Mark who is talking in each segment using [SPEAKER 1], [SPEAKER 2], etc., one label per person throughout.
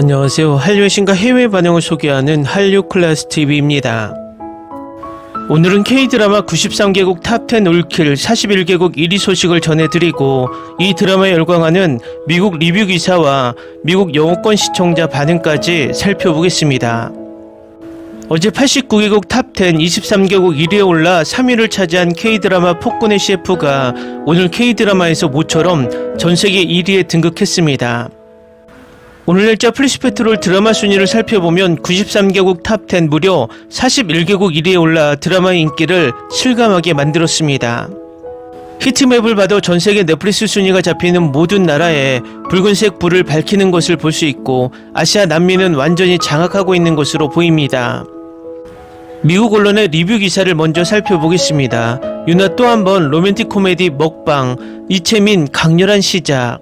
[SPEAKER 1] 안녕하세요. 한류의 신과 해외 반응을 소개하는 한류클래스TV입니다. 오늘은 K드라마 93개국 탑10 올킬 41개국 1위 소식을 전해드리고 이 드라마에 열광하는 미국 리뷰 기사와 미국 영어권 시청자 반응까지 살펴보겠습니다. 어제 89개국 탑10 23개국 1위에 올라 3위를 차지한 K드라마 폭군의 셰프가 오늘 K드라마에서 모처럼 전세계 1위에 등극했습니다. 오늘 날짜 플리시페트롤 드라마 순위를 살펴보면 93개국 탑10 무려 41개국 1위에 올라 드라마의 인기를 실감하게 만들었습니다. 히트맵을 봐도 전세계 넷플릭스 순위가 잡히는 모든 나라에 붉은색 불을 밝히는 것을 볼 수 있고 아시아 남미는 완전히 장악하고 있는 것으로 보입니다. 미국 언론의 리뷰 기사를 먼저 살펴보겠습니다. 유나 또 한 번 로맨틱 코미디 먹방, 이채민 강렬한 시작.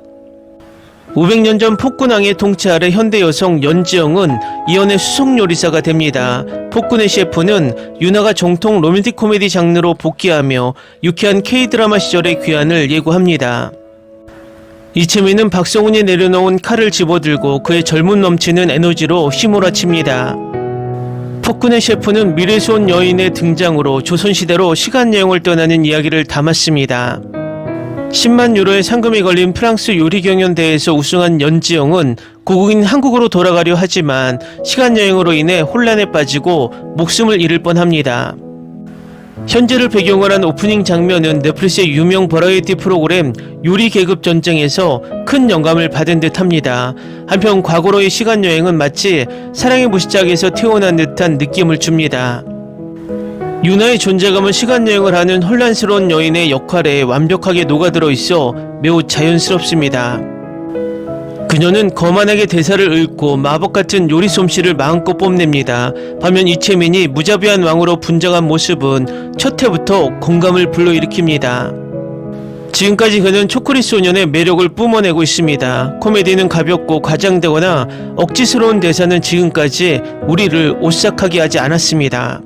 [SPEAKER 1] 500년 전 폭군왕의 통치 아래 현대 여성 연지영은 이연의 수석 요리사가 됩니다. 폭군의 셰프는 유나가 정통 로맨틱 코미디 장르로 복귀하며 유쾌한 K드라마 시절의 귀환을 예고합니다. 이채민은 박성훈이 내려놓은 칼을 집어들고 그의 젊음 넘치는 에너지로 휘몰아칩니다. 폭군의 셰프는 미래수원 여인의 등장으로 조선시대로 시간여행을 떠나는 이야기를 담았습니다. 10만 유로의 상금이 걸린 프랑스 요리 경연대회에서 우승한 연지영은 고국인 한국으로 돌아가려 하지만 시간여행으로 인해 혼란에 빠지고 목숨을 잃을 뻔합니다. 현재를 배경으로 한 오프닝 장면은 넷플릭스의 유명 버라이어티 프로그램 요리 계급 전쟁에서 큰 영감을 받은 듯합니다. 한편 과거로의 시간여행은 마치 사랑의 무시작에서 태어난 듯한 느낌을 줍니다. 유나의 존재감은 시간여행을 하는 혼란스러운 여인의 역할에 완벽하게 녹아들어 있어 매우 자연스럽습니다. 그녀는 거만하게 대사를 읊고 마법같은 요리 솜씨를 마음껏 뽐냅니다. 반면 이채민이 무자비한 왕으로 분장한 모습은 첫 해부터 공감을 불러일으킵니다. 지금까지 그는 초콜릿 소년의 매력을 뿜어내고 있습니다. 코미디는 가볍고 과장되거나 억지스러운 대사는 지금까지 우리를 오싹하게 하지 않았습니다.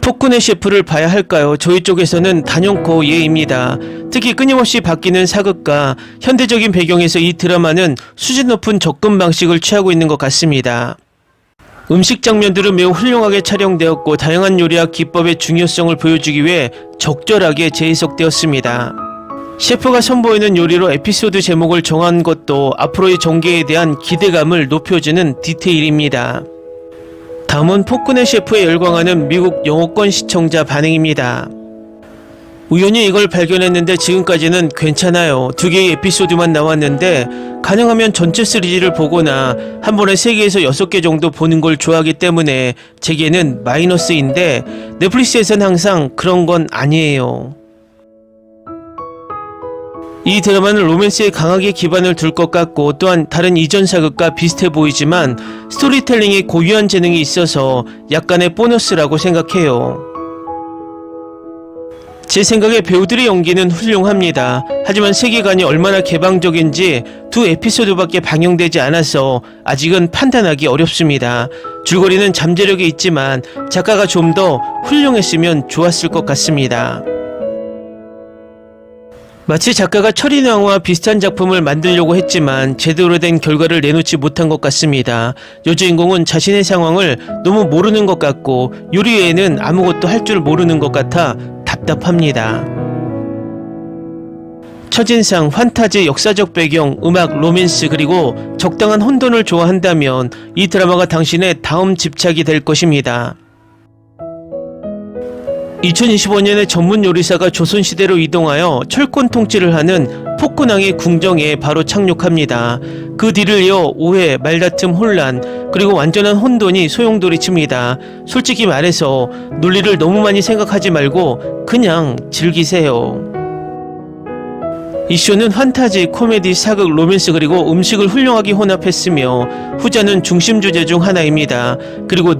[SPEAKER 1] 폭군의 셰프를 봐야 할까요? 저희 쪽에서는 단연코 예입니다. 특히 끊임없이 바뀌는 사극과 현대적인 배경에서 이 드라마는 수준 높은 접근 방식을 취하고 있는 것 같습니다. 음식 장면들은 매우 훌륭하게 촬영되었고 다양한 요리와 기법의 중요성을 보여주기 위해 적절하게 재해석되었습니다. 셰프가 선보이는 요리로 에피소드 제목을 정한 것도 앞으로의 전개에 대한 기대감을 높여주는 디테일입니다. 다음은 폭군의 셰프에 열광하는 미국 영어권 시청자 반응입니다. 우연히 이걸 발견했는데 지금까지는 괜찮아요. 2개의 에피소드만 나왔는데 가능하면 전체 시리즈를 보거나 한 번에 3개에서 6개 정도 보는 걸 좋아하기 때문에 제게는 마이너스인데 넷플릭스에선 항상 그런 건 아니에요. 이 드라마는 로맨스에 강하게 기반을 둘 것 같고 또한 다른 이전 사극과 비슷해 보이지만 스토리텔링에 고유한 재능이 있어서 약간의 보너스라고 생각해요. 제 생각에 배우들의 연기는 훌륭합니다. 하지만 세계관이 얼마나 개방적인지 2 에피소드밖에 방영되지 않아서 아직은 판단하기 어렵습니다. 줄거리는 잠재력이 있지만 작가가 좀 더 훌륭했으면 좋았을 것 같습니다. 마치 작가가 철인왕후와 비슷한 작품을 만들려고 했지만 제대로 된 결과를 내놓지 못한 것 같습니다. 여주인공은 자신의 상황을 너무 모르는 것 같고 요리 외에는 아무것도 할 줄 모르는 것 같아 답답합니다. 첫인상, 판타지, 역사적 배경, 음악, 로맨스 그리고 적당한 혼돈을 좋아한다면 이 드라마가 당신의 다음 집착이 될 것입니다. 2025년에 전문 요리사가 조선시대로 이동하여 철권 통치를 하는 폭군왕의 궁정에 바로 착륙합니다. 그 뒤를 이어 오해, 말다툼, 혼란, 그리고 완전한 혼돈이 소용돌이칩니다. 솔직히 말해서 논리를 너무 많이 생각하지 말고 그냥 즐기세요. 이 쇼는 판타지, 코미디, 사극, 로맨스 그리고 음식을 훌륭하게 혼합했으며 후자는 중심 주제 중 하나입니다. 그리고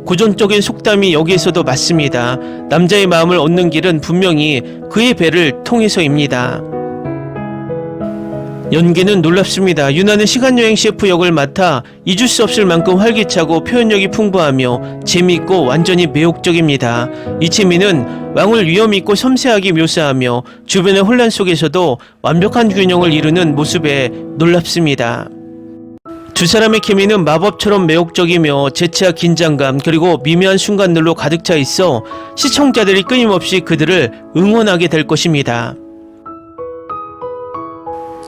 [SPEAKER 1] 고전적인 속담이 여기에서도 맞습니다. 남자의 마음을 얻는 길은 분명히 그의 배를 통해서입니다. 연기는 놀랍습니다. 유나는 시간여행 셰프 역을 맡아 잊을 수 없을 만큼 활기차고 표현력이 풍부하며 재미있고 완전히 매혹적입니다. 이채민은 왕을 위험있고 섬세하게 묘사하며 주변의 혼란 속에서도 완벽한 균형을 이루는 모습에 놀랍습니다. 두 사람의 케미는 마법처럼 매혹적이며 재치와 긴장감 그리고 미묘한 순간들로 가득 차 있어 시청자들이 끊임없이 그들을 응원하게 될 것입니다.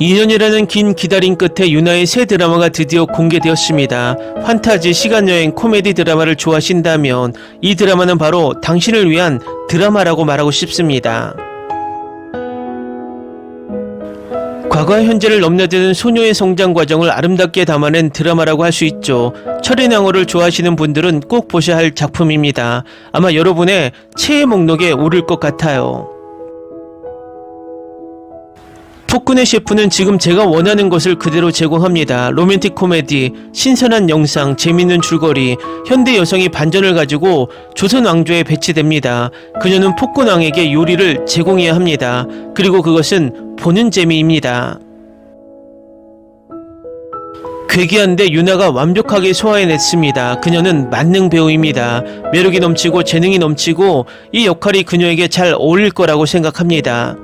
[SPEAKER 1] 2년이라는 긴 기다림 끝에 유나의 새 드라마가 드디어 공개되었습니다. 판타지, 시간여행, 코미디 드라마를 좋아하신다면 이 드라마는 바로 당신을 위한 드라마라고 말하고 싶습니다. 과거와 현재를 넘나드는 소녀의 성장 과정을 아름답게 담아낸 드라마라고 할 수 있죠. 철인왕후를 좋아하시는 분들은 꼭 보셔야 할 작품입니다. 아마 여러분의 최애 목록에 오를 것 같아요. 폭군의 셰프는 지금 제가 원하는 것을 그대로 제공합니다. 로맨틱 코미디, 신선한 영상, 재밌는 줄거리, 현대 여성이 반전을 가지고 조선 왕조에 배치됩니다. 그녀는 폭군왕에게 요리를 제공해야 합니다. 그리고 그것은 보는 재미입니다. 괴기한데 유나가 완벽하게 소화해냈습니다. 그녀는 만능 배우입니다. 매력이 넘치고 재능이 넘치고 이 역할이 그녀에게 잘 어울릴 거라고 생각합니다.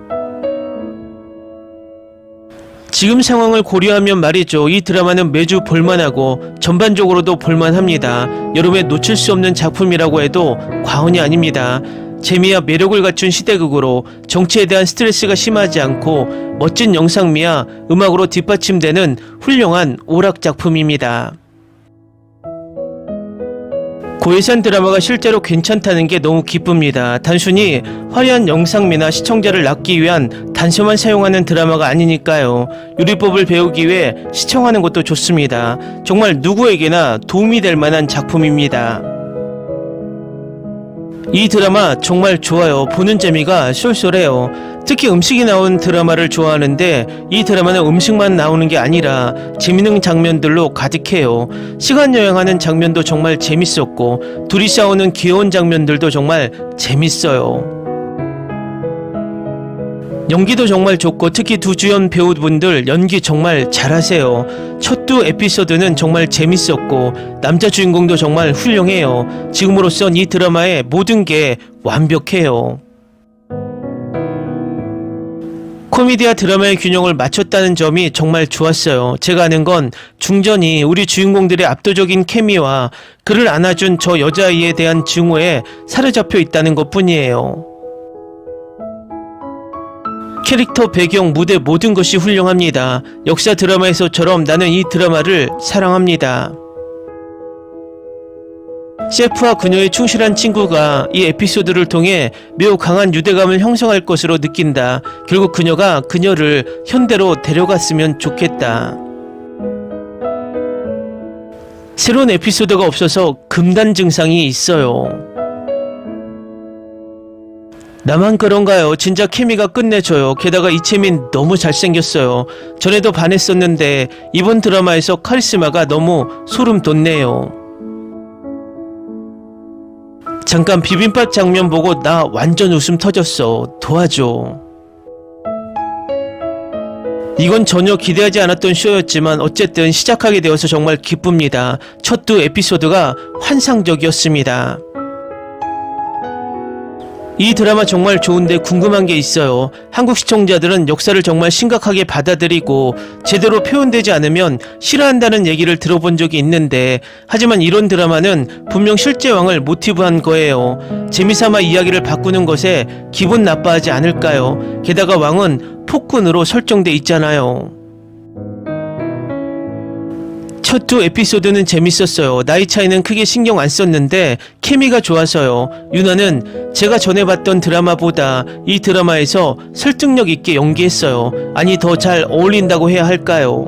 [SPEAKER 1] 지금 상황을 고려하면 말이죠. 이 드라마는 매주 볼만하고 전반적으로도 볼만합니다. 여름에 놓칠 수 없는 작품이라고 해도 과언이 아닙니다. 재미와 매력을 갖춘 시대극으로 정치에 대한 스트레스가 심하지 않고 멋진 영상미와 음악으로 뒷받침되는 훌륭한 오락 작품입니다. 고예산 드라마가 실제로 괜찮다는 게 너무 기쁩니다. 단순히 화려한 영상미나 시청자를 낳기 위한 단서만 사용하는 드라마가 아니니까요. 요리법을 배우기 위해 시청하는 것도 좋습니다. 정말 누구에게나 도움이 될 만한 작품입니다. 이 드라마 정말 좋아요. 보는 재미가 쏠쏠해요. 특히 음식이 나온 드라마를 좋아하는데 이 드라마는 음식만 나오는 게 아니라 재밌는 장면들로 가득해요. 시간여행하는 장면도 정말 재밌었고 둘이 싸우는 귀여운 장면들도 정말 재밌어요. 연기도 정말 좋고 특히 두 주연 배우분들 연기 정말 잘하세요. 첫 두 에피소드는 정말 재밌었고 남자 주인공도 정말 훌륭해요. 지금으로선 이 드라마의 모든 게 완벽해요. 코미디와 드라마의 균형을 맞췄다는 점이 정말 좋았어요. 제가 아는 건 중전이 우리 주인공들의 압도적인 케미와 그를 안아준 저 여자아이에 대한 증오에 사로잡혀 있다는 것 뿐이에요. 캐릭터, 배경, 무대 모든 것이 훌륭합니다. 역사 드라마에서처럼 나는 이 드라마를 사랑합니다. 셰프와 그녀의 충실한 친구가 이 에피소드를 통해 매우 강한 유대감을 형성할 것으로 느낀다. 결국 그녀가 그녀를 현대로 데려갔으면 좋겠다. 새로운 에피소드가 없어서 금단 증상이 있어요. 나만 그런가요? 진짜 케미가 끝내줘요. 게다가 이채민 너무 잘생겼어요. 전에도 반했었는데 이번 드라마에서 카리스마가 너무 소름 돋네요. 잠깐 비빔밥 장면 보고 나 완전 웃음 터졌어. 도와줘. 이건 전혀 기대하지 않았던 쇼였지만 어쨌든 시작하게 되어서 정말 기쁩니다. 첫 두 에피소드가 환상적이었습니다. 이 드라마 정말 좋은데 궁금한 게 있어요. 한국 시청자들은 역사를 정말 심각하게 받아들이고 제대로 표현되지 않으면 싫어한다는 얘기를 들어본 적이 있는데 하지만 이런 드라마는 분명 실제 왕을 모티브한 거예요. 재미삼아 이야기를 바꾸는 것에 기분 나빠하지 않을까요? 게다가 왕은 폭군으로 설정돼 있잖아요. 첫 두 에피소드는 재밌었어요. 나이 차이는 크게 신경 안 썼는데 케미가 좋아서요. 유나는 제가 전에 봤던 드라마보다 이 드라마에서 설득력 있게 연기했어요. 아니 더 잘 어울린다고 해야 할까요?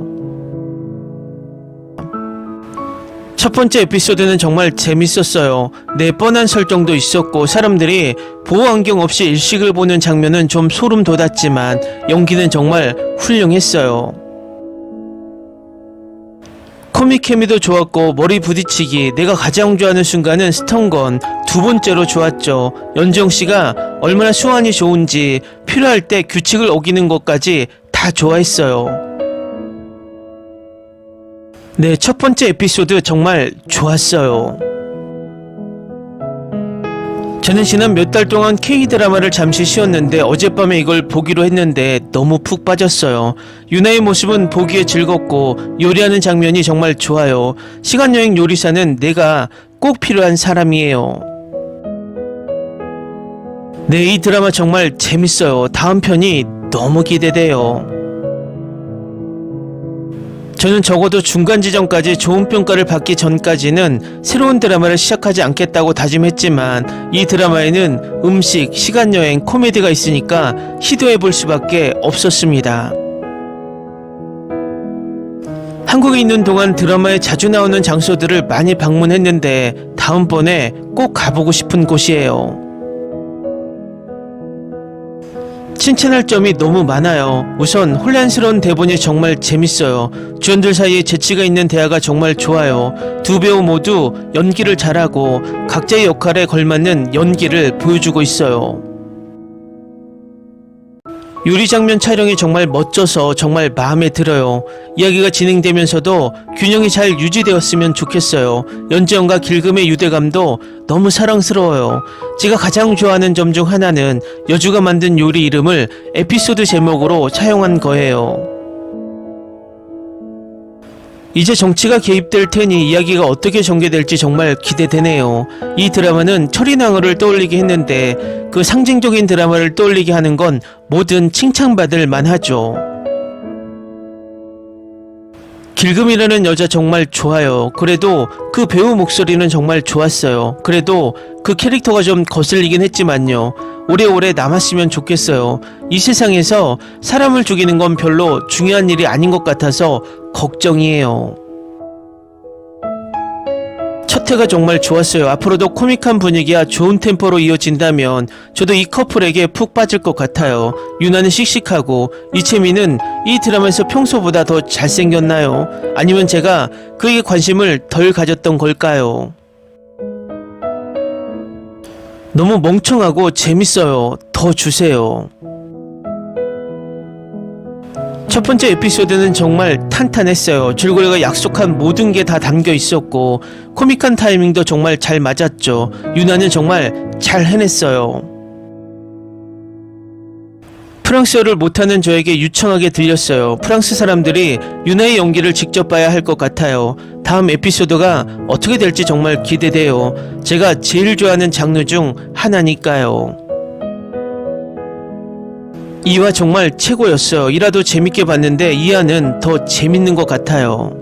[SPEAKER 1] 첫 번째 에피소드는 정말 재밌었어요. 네, 뻔한 설정도 있었고 사람들이 보호안경 없이 일식을 보는 장면은 좀 소름 돋았지만 연기는 정말 훌륭했어요. 코믹 케미도 좋았고 머리 부딪히기, 내가 가장 좋아하는 순간은 스턴건, 두 번째로 좋았죠. 연지영씨가 얼마나 수완이 좋은지 필요할 때 규칙을 어기는 것까지 다 좋아했어요. 네, 첫 번째 에피소드 정말 좋았어요. 저는 지난 몇 달 동안 K-드라마를 잠시 쉬었는데 어젯밤에 이걸 보기로 했는데 너무 푹 빠졌어요. 유나의 모습은 보기에 즐겁고 요리하는 장면이 정말 좋아요. 시간여행 요리사는 내가 꼭 필요한 사람이에요. 네, 이 드라마 정말 재밌어요. 다음 편이 너무 기대돼요. 저는 적어도 중간 지점까지 좋은 평가를 받기 전까지는 새로운 드라마를 시작하지 않겠다고 다짐했지만 이 드라마에는 음식, 시간여행, 코미디가 있으니까 시도해볼 수밖에 없었습니다. 한국에 있는 동안 드라마에 자주 나오는 장소들을 많이 방문했는데 다음번에 꼭 가보고 싶은 곳이에요. 칭찬할 점이 너무 많아요. 우선 혼란스러운 대본이 정말 재밌어요. 주연들 사이에 재치가 있는 대화가 정말 좋아요. 두 배우 모두 연기를 잘하고 각자의 역할에 걸맞는 연기를 보여주고 있어요. 요리 장면 촬영이 정말 멋져서 정말 마음에 들어요. 이야기가 진행되면서도 균형이 잘 유지되었으면 좋겠어요. 연지연과 길금의 유대감도 너무 사랑스러워요. 제가 가장 좋아하는 점 중 하나는 여주가 만든 요리 이름을 에피소드 제목으로 차용한 거예요. 이제 정치가 개입될 테니 이야기가 어떻게 전개될지 정말 기대되네요. 이 드라마는 철인왕후를 떠올리게 했는데 그 상징적인 드라마를 떠올리게 하는 건 뭐든 칭찬받을 만하죠. 길금이라는 여자 정말 좋아요. 그래도 그 배우 목소리는 정말 좋았어요. 그래도 그 캐릭터가 좀 거슬리긴 했지만요. 오래오래 남았으면 좋겠어요. 이 세상에서 사람을 죽이는 건 별로 중요한 일이 아닌 것 같아서 걱정이에요. 첫 회가 정말 좋았어요. 앞으로도 코믹한 분위기와 좋은 템포로 이어진다면 저도 이 커플에게 푹 빠질 것 같아요. 유나는 씩씩하고 이채민은 이 드라마에서 평소보다 더 잘생겼나요? 아니면 제가 그에게 관심을 덜 가졌던 걸까요? 너무 멍청하고 재밌어요. 더 주세요. 첫 번째 에피소드는 정말 탄탄했어요. 줄거리가 약속한 모든 게 다 담겨 있었고 코믹한 타이밍도 정말 잘 맞았죠. 유나는 정말 잘 해냈어요. 프랑스어를 못하는 저에게 유창하게 들렸어요. 프랑스 사람들이 유나의 연기를 직접 봐야 할 것 같아요. 다음 에피소드가 어떻게 될지 정말 기대돼요. 제가 제일 좋아하는 장르 중 하나니까요. 2화 정말 최고였어요. 1화도 재밌게 봤는데 2화는 더 재밌는 것 같아요.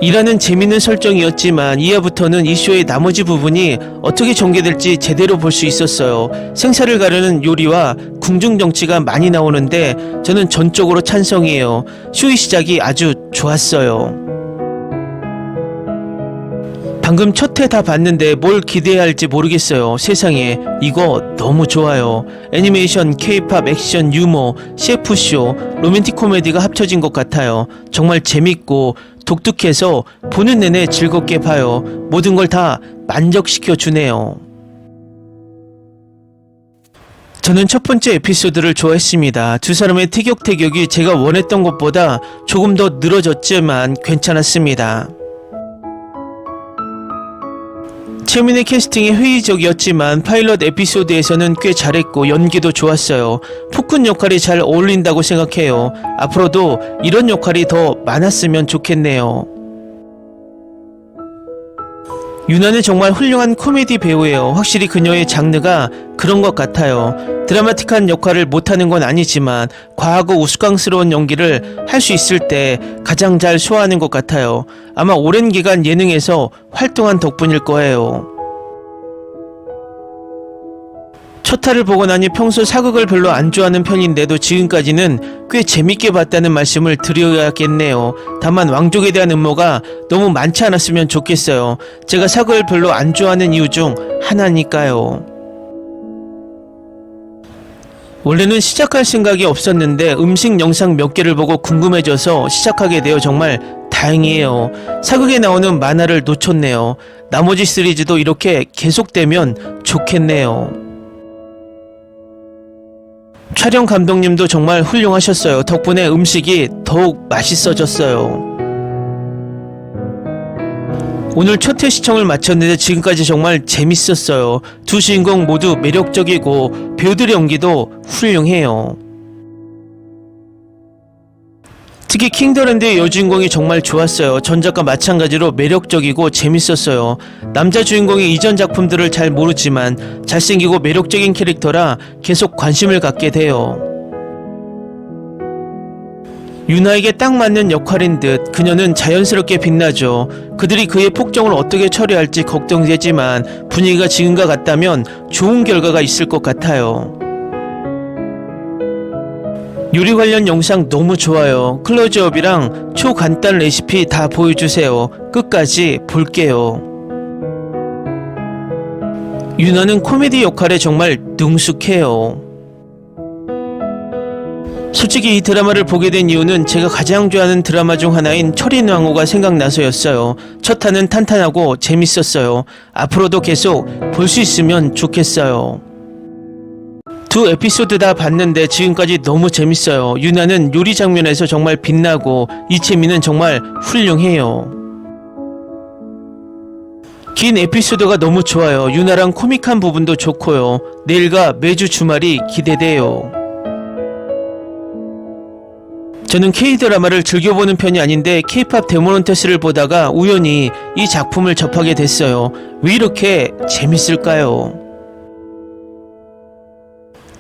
[SPEAKER 1] 1화는 재밌는 설정이었지만 2화부터는 이 쇼의 나머지 부분이 어떻게 전개될지 제대로 볼 수 있었어요. 생사를 가르는 요리와 궁중정치가 많이 나오는데 저는 전적으로 찬성이에요. 쇼의 시작이 아주 좋았어요. 방금 첫 회 다 봤는데 뭘 기대해야 할지 모르겠어요. 세상에 이거 너무 좋아요. 애니메이션, K-팝, 액션, 유머, CF쇼, 로맨틱 코미디가 합쳐진 것 같아요. 정말 재밌고 독특해서 보는 내내 즐겁게 봐요. 모든 걸 다 만족시켜 주네요. 저는 첫 번째 에피소드를 좋아했습니다. 두 사람의 티격태격이 제가 원했던 것보다 조금 더 늘어졌지만 괜찮았습니다. 채민의 캐스팅이 회의적이었지만 파일럿 에피소드에서는 꽤 잘했고 연기도 좋았어요. 폭군 역할이 잘 어울린다고 생각해요. 앞으로도 이런 역할이 더 많았으면 좋겠네요. 유나는 정말 훌륭한 코미디 배우예요. 확실히 그녀의 장르가 그런 것 같아요. 드라마틱한 역할을 못하는 건 아니지만 과하고 우스꽝스러운 연기를 할 수 있을 때 가장 잘 소화하는 것 같아요. 아마 오랜 기간 예능에서 활동한 덕분일 거예요. 첫 화를 보고 나니 평소 사극을 별로 안 좋아하는 편인데도 지금까지는 꽤 재밌게 봤다는 말씀을 드려야겠네요. 다만 왕족에 대한 음모가 너무 많지 않았으면 좋겠어요. 제가 사극을 별로 안 좋아하는 이유 중 하나니까요. 원래는 시작할 생각이 없었는데 음식 영상 몇 개를 보고 궁금해져서 시작하게 되어 정말 다행이에요. 사극에 나오는 만화를 놓쳤네요. 나머지 시리즈도 이렇게 계속되면 좋겠네요. 촬영 감독님도 정말 훌륭하셨어요. 덕분에 음식이 더욱 맛있어졌어요. 오늘 첫 회 시청을 마쳤는데 지금까지 정말 재밌었어요. 두 주인공 모두 매력적이고 배우들의 연기도 훌륭해요. 특히 킹더랜드의 여주인공이 정말 좋았어요. 전작과 마찬가지로 매력적이고 재밌었어요. 남자 주인공의 이전 작품들을 잘 모르지만 잘생기고 매력적인 캐릭터라 계속 관심을 갖게 돼요. 유나에게 딱 맞는 역할인 듯 그녀는 자연스럽게 빛나죠. 그들이 그의 폭정을 어떻게 처리할지 걱정되지만 분위기가 지금과 같다면 좋은 결과가 있을 것 같아요. 요리 관련 영상 너무 좋아요. 클로즈업이랑 초간단 레시피 다 보여주세요. 끝까지 볼게요. 유나는 코미디 역할에 정말 능숙해요. 솔직히 이 드라마를 보게 된 이유는 제가 가장 좋아하는 드라마 중 하나인 철인 왕후가 생각나서였어요. 첫 화는 탄탄하고 재밌었어요. 앞으로도 계속 볼 수 있으면 좋겠어요. 두 에피소드 다 봤는데 지금까지 너무 재밌어요. 유나는 요리 장면에서 정말 빛나고 이채민은 정말 훌륭해요. 긴 에피소드가 너무 좋아요. 유나랑 코믹한 부분도 좋고요. 내일과 매주 주말이 기대돼요. 저는 K-드라마를 즐겨보는 편이 아닌데 K-팝 데모넌테스를 보다가 우연히 이 작품을 접하게 됐어요. 왜 이렇게 재밌을까요?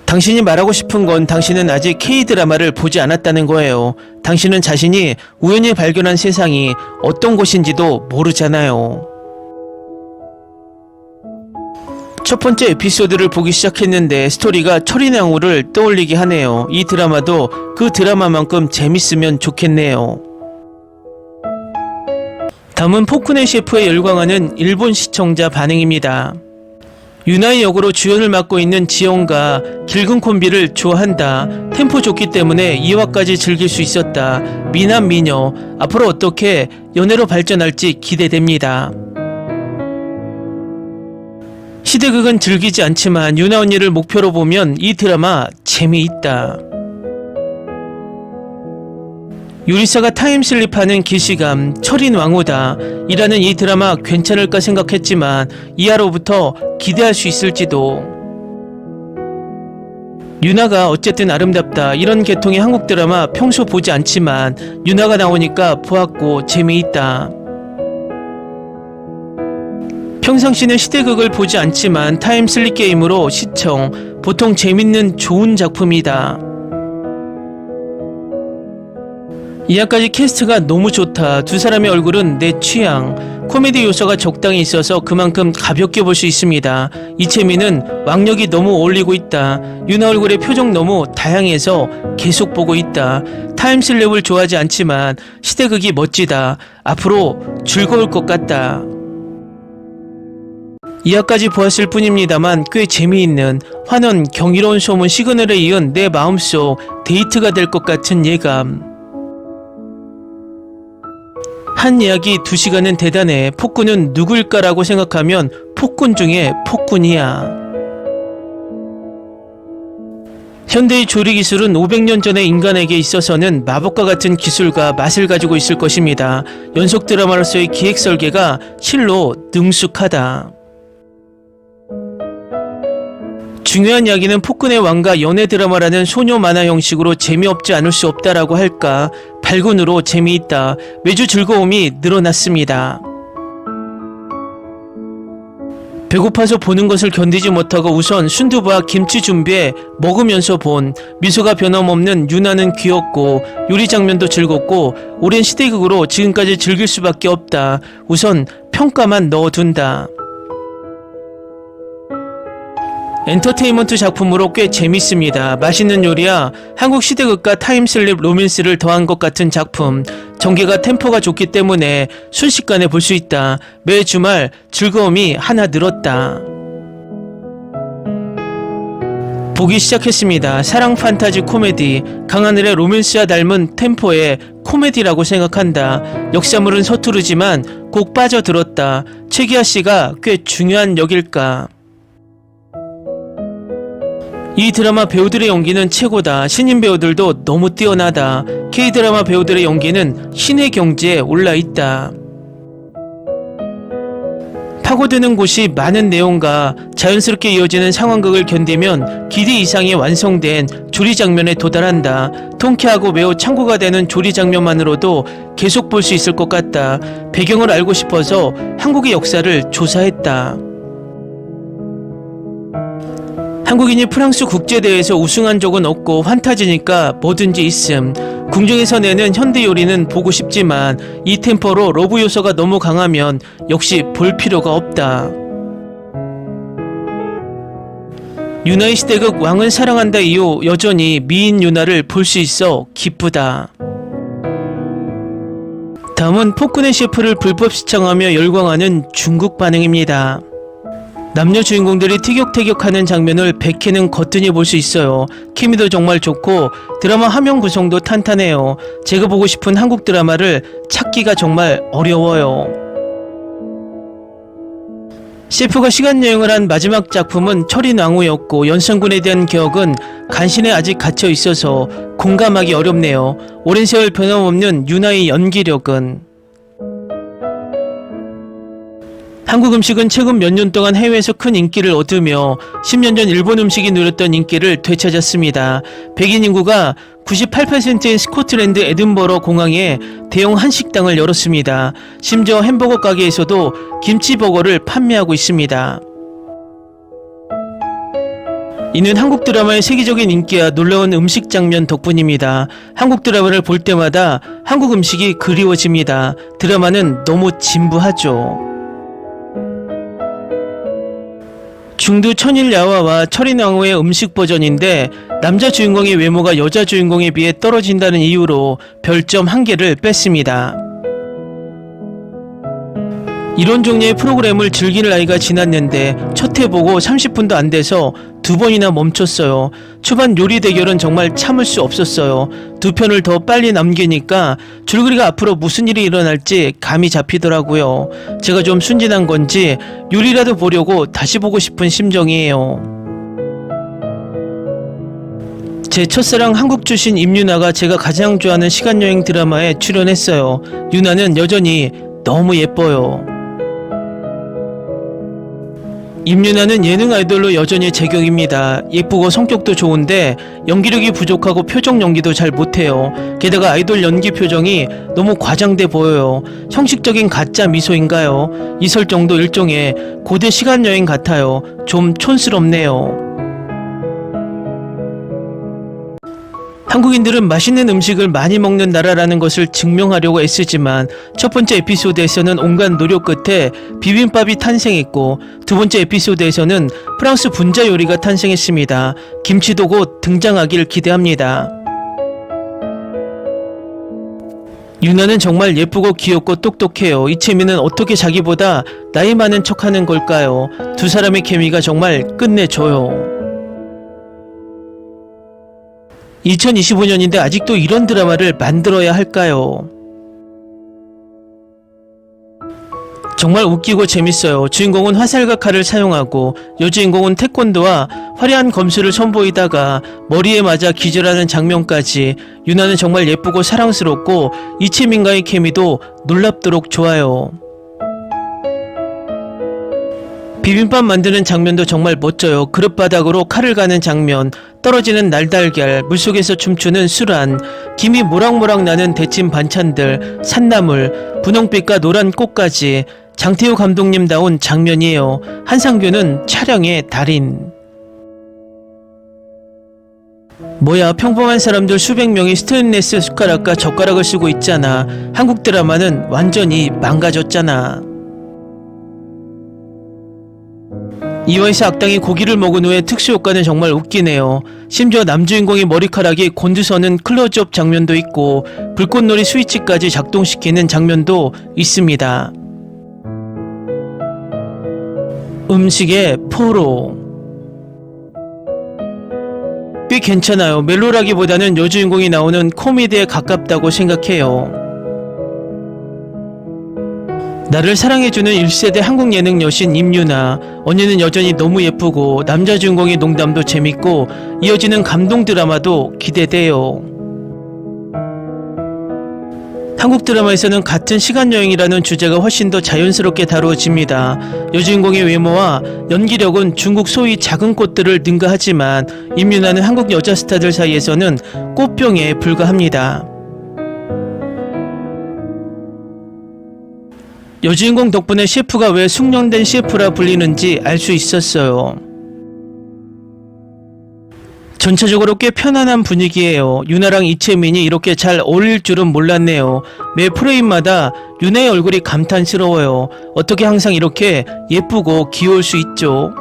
[SPEAKER 1] 당신이 말하고 싶은 건 당신은 아직 K-드라마를 보지 않았다는 거예요. 당신은 자신이 우연히 발견한 세상이 어떤 곳인지도 모르잖아요. 첫 번째 에피소드를 보기 시작했는데 스토리가 철인의 왕후를 떠올리게 하네요. 이 드라마도 그 드라마만큼 재밌으면 좋겠네요. 다음은 포크네 셰프에 열광하는 일본 시청자 반응입니다. 유나의 역으로 주연을 맡고 있는 지영과 길근 콤비를 좋아한다. 템포 좋기 때문에 2화까지 즐길 수 있었다. 미남 미녀 앞으로 어떻게 연애로 발전할지 기대됩니다. 시대극은 즐기지 않지만 유나 언니를 목표로 보면 이 드라마 재미있다. 요리사가 타임슬립하는 기시감, 철인 왕후다. 이라는 이 드라마 괜찮을까 생각했지만 이하로부터 기대할 수 있을지도. 유나가 어쨌든 아름답다. 이런 계통의 한국 드라마 평소 보지 않지만 유나가 나오니까 보았고 재미있다. 평상시는 시대극을 보지 않지만 타임슬립 게임으로 시청, 보통 재밌는 좋은 작품이다. 이하까지 캐스트가 너무 좋다. 두 사람의 얼굴은 내 취향. 코미디 요소가 적당히 있어서 그만큼 가볍게 볼 수 있습니다. 이채민은 왕력이 너무 어울리고 있다. 유나 얼굴의 표정 너무 다양해서 계속 보고 있다. 타임슬립을 좋아하지 않지만 시대극이 멋지다. 앞으로 즐거울 것 같다. 이하까지 보았을 뿐입니다만 꽤 재미있는 환원 경이로운 소문 시그널에 이은 내 마음속 데이트가 될 것 같은 예감. 한 이야기 2시간은 대단해. 폭군은 누구일까라고 생각하면 폭군 중에 폭군이야. 현대의 조리 기술은 500년 전의 인간에게 있어서는 마법과 같은 기술과 맛을 가지고 있을 것입니다. 연속 드라마로서의 기획 설계가 실로 능숙하다. 중요한 이야기는 폭군의 왕과 연애 드라마라는 소녀 만화 형식으로 재미없지 않을 수 없다라고 할까. 발군으로 재미있다. 매주 즐거움이 늘어났습니다. 배고파서 보는 것을 견디지 못하고 우선 순두부와 김치 준비해 먹으면서 본 미소가 변함없는 유나는 귀엽고 요리 장면도 즐겁고 오랜 시대극으로 지금까지 즐길 수밖에 없다. 우선 평가만 넣어둔다. 엔터테인먼트 작품으로 꽤 재밌습니다. 맛있는 요리야 한국 시대극과 타임슬립 로맨스를 더한 것 같은 작품. 전개가 템포가 좋기 때문에 순식간에 볼 수 있다. 매 주말 즐거움이 하나 늘었다. 보기 시작했습니다. 사랑 판타지 코미디. 강하늘의 로맨스와 닮은 템포의 코미디라고 생각한다. 역사물은 서투르지만 꼭 빠져들었다. 최기하 씨가 꽤 중요한 역일까. 이 드라마 배우들의 연기는 최고다. 신인 배우들도 너무 뛰어나다. K-드라마 배우들의 연기는 신의 경지에 올라있다. 파고드는 곳이 많은 내용과 자연스럽게 이어지는 상황극을 견디면 기대 이상의 완성된 조리 장면에 도달한다. 통쾌하고 매우 참고가 되는 조리 장면만으로도 계속 볼 수 있을 것 같다. 배경을 알고 싶어서 한국의 역사를 조사했다. 한국인이 프랑스 국제대회에서 우승한 적은 없고 환타지니까 뭐든지 있음. 궁중에서 내는 현대 요리는 보고 싶지만 이 템포로 러브 요소가 너무 강하면 역시 볼 필요가 없다. 유나의 시대극 왕은 사랑한다 이후 여전히 미인 유나를 볼 수 있어 기쁘다. 다음은 폭군의 셰프를 불법 시청하며 열광하는 중국 반응입니다. 남녀 주인공들이 티격태격하는 장면을 100회는 거뜬히 볼 수 있어요. 케미도 정말 좋고 드라마 화면 구성도 탄탄해요. 제가 보고 싶은 한국 드라마를 찾기가 정말 어려워요. 셰프가 시간여행을 한 마지막 작품은 철인왕후였고 연산군에 대한 기억은 간신에 아직 갇혀 있어서 공감하기 어렵네요. 오랜 세월 변함없는 유나의 연기력은. 한국 음식은 최근 몇 년 동안 해외에서 큰 인기를 얻으며 10년 전 일본 음식이 누렸던 인기를 되찾았습니다. 백인 인구가 98%인 스코틀랜드 에든버러 공항에 대형 한식당을 열었습니다. 심지어 햄버거 가게에서도 김치버거를 판매하고 있습니다. 이는 한국 드라마의 세계적인 인기와 놀라운 음식 장면 덕분입니다. 한국 드라마를 볼 때마다 한국 음식이 그리워집니다. 드라마는 너무 진부하죠. 중두 천일야화와 철인왕후의 음식 버전인데 남자 주인공의 외모가 여자 주인공에 비해 떨어진다는 이유로 별점 1개를 뺐습니다. 이런 종류의 프로그램을 즐길 나이가 지났는데 첫 회 보고 30분도 안 돼서 2번이나 멈췄어요. 초반 요리 대결은 정말 참을 수 없었어요. 2편을 더 빨리 남기니까 줄거리가 앞으로 무슨 일이 일어날지 감이 잡히더라고요. 제가 좀 순진한 건지 요리라도 보려고 다시 보고 싶은 심정이에요. 제 첫사랑 한국 출신 임유나가 제가 가장 좋아하는 시간여행 드라마에 출연했어요. 유나는 여전히 너무 예뻐요. 임유나는 예능 아이돌로 여전히 제격입니다. 예쁘고 성격도 좋은데 연기력이 부족하고 표정 연기도 잘 못해요. 게다가 아이돌 연기 표정이 너무 과장돼 보여요. 형식적인 가짜 미소인가요? 이 설정도 일종의 고대 시간여행 같아요. 좀 촌스럽네요. 한국인들은 맛있는 음식을 많이 먹는 나라라는 것을 증명하려고 애쓰지만 첫 번째 에피소드에서는 온갖 노력 끝에 비빔밥이 탄생했고 두 번째 에피소드에서는 프랑스 분자 요리가 탄생했습니다. 김치도 곧 등장하길 기대합니다. 유나는 정말 예쁘고 귀엽고 똑똑해요. 이채민은 어떻게 자기보다 나이 많은 척하는 걸까요? 두 사람의 케미가 정말 끝내줘요. 2025년인데 아직도 이런 드라마를 만들어야 할까요? 정말 웃기고 재밌어요. 주인공은 화살과 칼을 사용하고 여주인공은 태권도와 화려한 검술을 선보이다가 머리에 맞아 기절하는 장면까지. 유나는 정말 예쁘고 사랑스럽고 이채민과의 케미도 놀랍도록 좋아요. 비빔밥 만드는 장면도 정말 멋져요. 그릇바닥으로 칼을 가는 장면, 떨어지는 날달걀, 물속에서 춤추는 수란, 김이 모락모락 나는 데친 반찬들, 산나물, 분홍빛과 노란 꽃까지 장태호 감독님다운 장면이에요. 한상규는 촬영의 달인. 뭐야, 평범한 사람들 수백 명이 스테인리스 숟가락과 젓가락을 쓰고 있잖아. 한국 드라마는 완전히 망가졌잖아. 이화에서 악당이 고기를 먹은 후에 특수효과는 정말 웃기네요. 심지어 남주인공의 머리카락이 곤두서는 클로즈업 장면도 있고 불꽃놀이 스위치까지 작동시키는 장면도 있습니다. 음식의 포로. 꽤 괜찮아요. 멜로라기보다는 여주인공이 나오는 코미디에 가깝다고 생각해요. 나를 사랑해주는 1세대 한국 예능 여신 임유나. 언니는 여전히 너무 예쁘고 남자 주인공의 농담도 재밌고 이어지는 감동 드라마도 기대돼요. 한국 드라마에서는 같은 시간여행이라는 주제가 훨씬 더 자연스럽게 다루어집니다. 여주인공의 외모와 연기력은 중국 소위 작은 꽃들을 능가하지만 임윤아는 한국 여자 스타들 사이에서는 꽃병에 불과합니다. 여주인공 덕분에 셰프가 왜 숙련된 셰프라 불리는지 알 수 있었어요. 전체적으로 꽤 편안한 분위기예요. 유나랑 이채민이 이렇게 잘 어울릴 줄은 몰랐네요. 매 프레임마다 유나의 얼굴이 감탄스러워요. 어떻게 항상 이렇게 예쁘고 귀여울 수 있죠?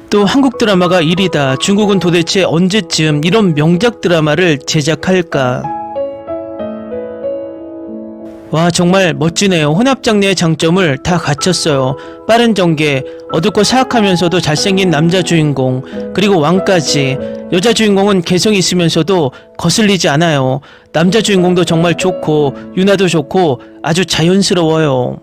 [SPEAKER 1] 또 한국 드라마가 1위다. 중국은 도대체 언제쯤 이런 명작 드라마를 제작할까? 와, 정말 멋지네요. 혼합장르의 장점을 다 갖췄어요. 빠른 전개, 어둡고 사악하면서도 잘생긴 남자 주인공, 그리고 왕까지. 여자 주인공은 개성이 있으면서도 거슬리지 않아요. 남자 주인공도 정말 좋고 유나도 좋고 아주 자연스러워요.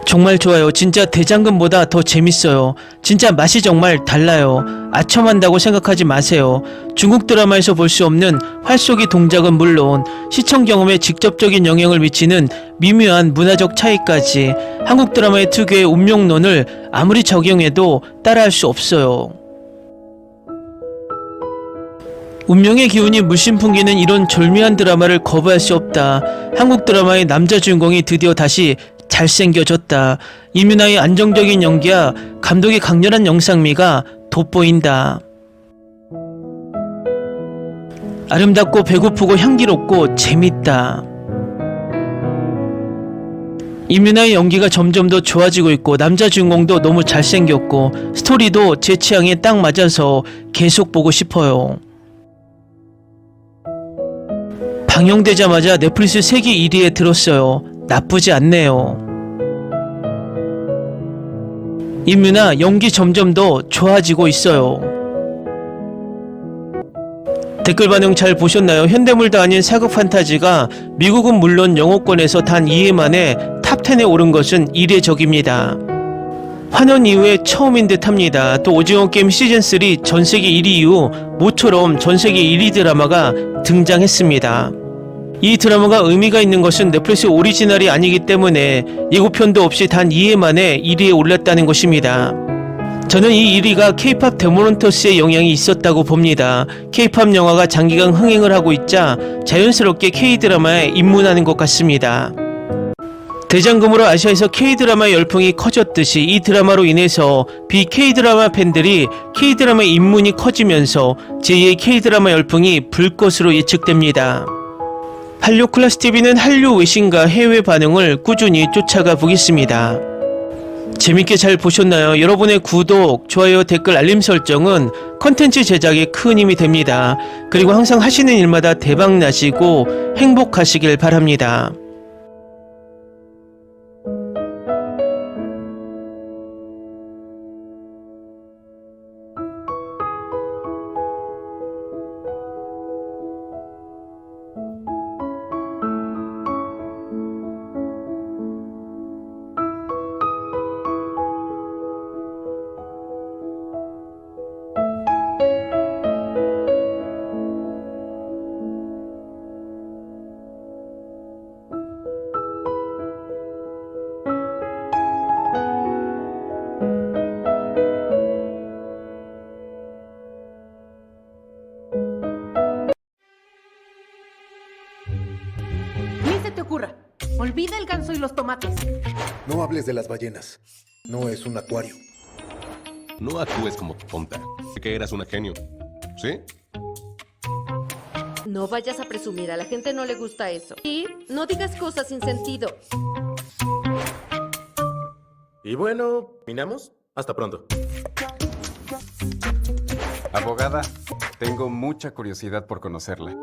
[SPEAKER 1] 정말 좋아요. 진짜 대장금보다 더 재밌어요. 진짜 맛이 정말 달라요. 아첨한다고 생각하지 마세요. 중국 드라마에서 볼 수 없는 활쏘기 동작은 물론 시청 경험에 직접적인 영향을 미치는 미묘한 문화적 차이까지 한국 드라마의 특유의 운명론을 아무리 적용해도 따라할 수 없어요. 운명의 기운이 물씬 풍기는 이런 절묘한 드라마를 거부할 수 없다. 한국 드라마의 남자 주인공이 드디어 다시 잘생겨졌다. 임윤아의 안정적인 연기와 감독의 강렬한 영상미가 돋보인다. 아름답고 배고프고 향기롭고 재밌다. 임윤아의 연기가 점점 더 좋아지고 있고 남자 주인공도 너무 잘생겼고 스토리도 제 취향에 딱 맞아서 계속 보고 싶어요. 방영되자마자 넷플릭스 세계 1위에 들었어요. 나쁘지 않네요. 임윤아 연기 점점 더 좋아지고 있어요. 댓글 반응 잘 보셨나요? 현대물도 아닌 사극 판타지가 미국은 물론 영어권에서 단 2회 만에 탑10에 오른 것은 이례적입니다. 환원 이후에 처음인 듯 합니다. 또 오징어 게임 시즌3 전세계 1위 이후 모처럼 전세계 1위 드라마가 등장했습니다. 이 드라마가 의미가 있는 것은 넷플릭스 오리지널이 아니기 때문에 예고편도 없이 단 2회 만에 1위에 올랐다는 것입니다. 저는 이 1위가 K-POP 데모넌터스의 영향이 있었다고 봅니다. K-POP 영화가 장기간 흥행을 하고 있자 자연스럽게 K-드라마에 입문하는 것 같습니다. 대장금으로 아시아에서 K-드라마의 열풍이 커졌듯이 이 드라마로 인해서 B-K-드라마 팬들이 K-드라마의 입문이 커지면서 제2의 K-드라마 열풍이 불 것으로 예측됩니다. 한류 클래스TV는 한류 외신과 해외 반응을 꾸준히 쫓아가 보겠습니다. 재밌게 잘 보셨나요? 여러분의 구독, 좋아요, 댓글, 알림 설정은 컨텐츠 제작에 큰 힘이 됩니다. 그리고 항상 하시는 일마다 대박 나시고 행복하시길 바랍니다.
[SPEAKER 2] Ni se te ocurra. Olvida el ganso y los tomates.
[SPEAKER 3] No hables de las ballenas. No es un acuario.
[SPEAKER 4] No actúes como tonta. Que eras una genio. ¿Sí?
[SPEAKER 5] No vayas a presumir, a la gente no le gusta eso. Y no digas cosas sin sentido.
[SPEAKER 6] Y bueno, ¿terminamos? Hasta pronto.
[SPEAKER 7] Abogada, tengo mucha curiosidad por conocerla.